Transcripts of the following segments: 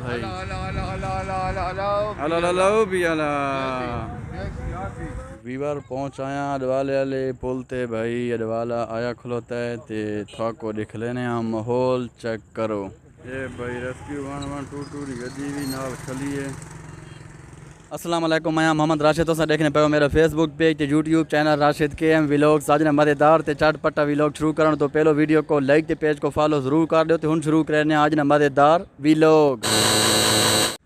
भाई अला भी अला वीवर पहुंच आया अडवाले वाले पुल ते भाई। अडवाला आया खलोता है ते थाको दिख लेने माहौल चेक करो। ये भाई रेस्क्यू 1122 की गड्डी भी नाल खली है। अस्सलाम वालेकुम, मैं मोहम्मद राशिद। तुम देखने पे मेरा फेसबुक पेज ते यूट्यूब चैनल राशिद के एम व्लॉग्स। आज ने मज़ेदार ते चटपटा व्लॉग शुरू करने तो पहले वीडियो को लाइक ते पेज को फॉलो जरूर कर दो। तो हुन शुरू करने आज ने मज़ेदार व्लॉग।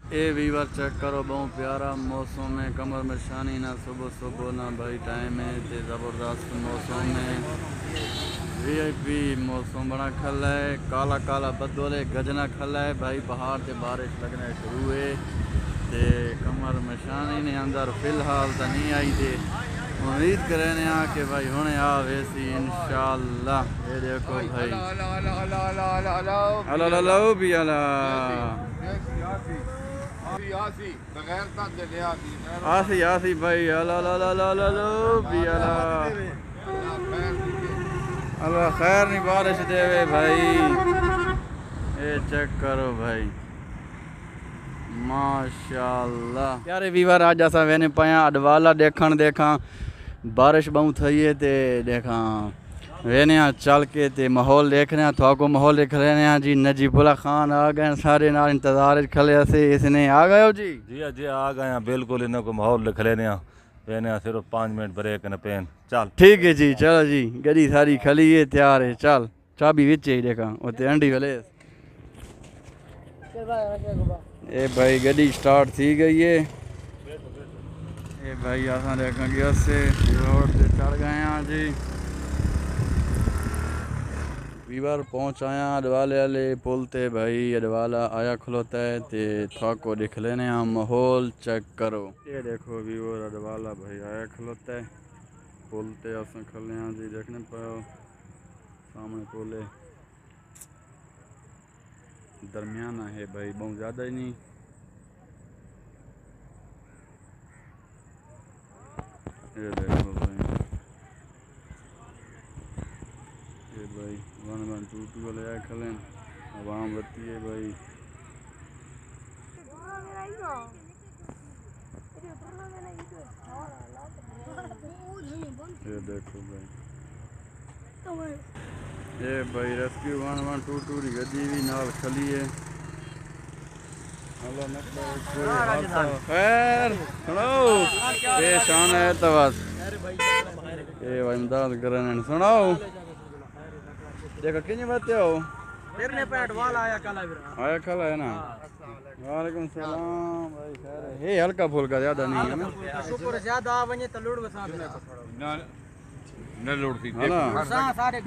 ए वीवर चेक करो, बहुत प्यारा मौसम में कमर में शानी ना सुबह सुबह ना भाई टाइम है ते ज़बरदस्त मौसम में वीआईपी मौसम बड़ा खला है। काला काला बदले गजना खला है भाई। पहाड़ से बारिश लगना शुरू है ते कमर में शानी ने अंदर फिलहाल तो नहीं आई थे। उम्मीद करें कि भाई हुने आ वैसी इंशाल्लाह। ये देखो भाई अला भी अला आसी आसी भाई अला भी अला अल्लाह खैर नहीं बारिश देवे भाई। ये चेक करो भाई माशाल्लाह। प्यारे वीवर आज असा वेने पाया अडवाला देखा बारिश बहुत थी है ते देखा वेने चल के ते माहौल देखने थोको माहौल देख रहे हैं जी। नजीबुल्ला खान आ गए सारे ना इंतजार खले से इसने आ गए हो जी। जी आ गए बिल्कुल। इनको माहौल लिख लेने वेने सिर्फ 5 मिनट ब्रेक न पेन चल ठीक है जी। चलो जी गड्डी सारी खली है तैयार है। चल चाबी विच ही देखा उते अंडी वाले। ये भाई गड्डी स्टार्ट थी गई है। ये भाई असा देखा गया से रोड से चढ़ गए हैं जी। वीवर पहुंच आया अडवाले वाले पुल ते भाई। अडवाला आया खलोता है ते थाको दिख लेने माहौल चेक करो। ये देखो वीवर अडवाला भाई आया खलोता है पुल ते। असा खले जी देखने पाओ सामने पुल है दरमियाना है भाई, बहुत ज़्यादा ही नहीं। ये देखो भाई ये भाई 1122 वाले आए खले आवाम बत्ती है भाई। ये देखो भाई ये भाई रेस्क्यू 1122 की गड्डी भी नाल खली है। खैर सुनाओ पेशान है तो बस ये भाई इमदाद करने सुनाओ। देखो कितने बच्चे हो आया कल है ना। वालेकुम सलाम भाई खैर है। ये हल्का फुल्का ज़्यादा नहीं है ना।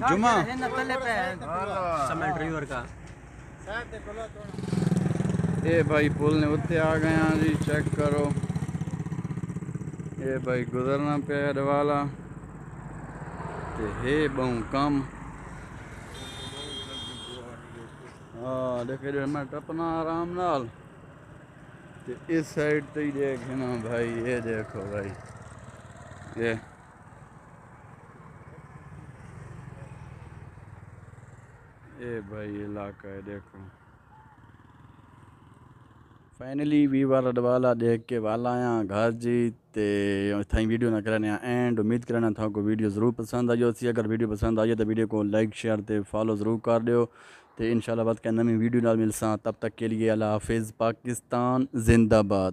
जुमा ये भाई पुल ने उत्ते आ गए हैं जी। चेक करो ये भाई गुजरना पे अडवाला ते है बहु कम। हाँ देखे मैं टपना आराम नाल ते इस साइड तो ही देखना भाई। ये देखो भाई ये भाई इलाका है देखो। फाइनली वीवर अडवाला देख के वाला आया घर जी ते थाई वीडियो ना करने एंड उम्मीद करना था को वीडियो ज़रूर पसंद आई हो। अगर वीडियो पसंद आई तो वीडियो को लाइक शेयर ते फॉलो ज़रूर कर दो। तो इंशाल्लाह बात का नवी वीडियो नाल मिलसा। तब तक के लिए अल्लाह हाफिज़। पाकिस्तान जिंदाबाद।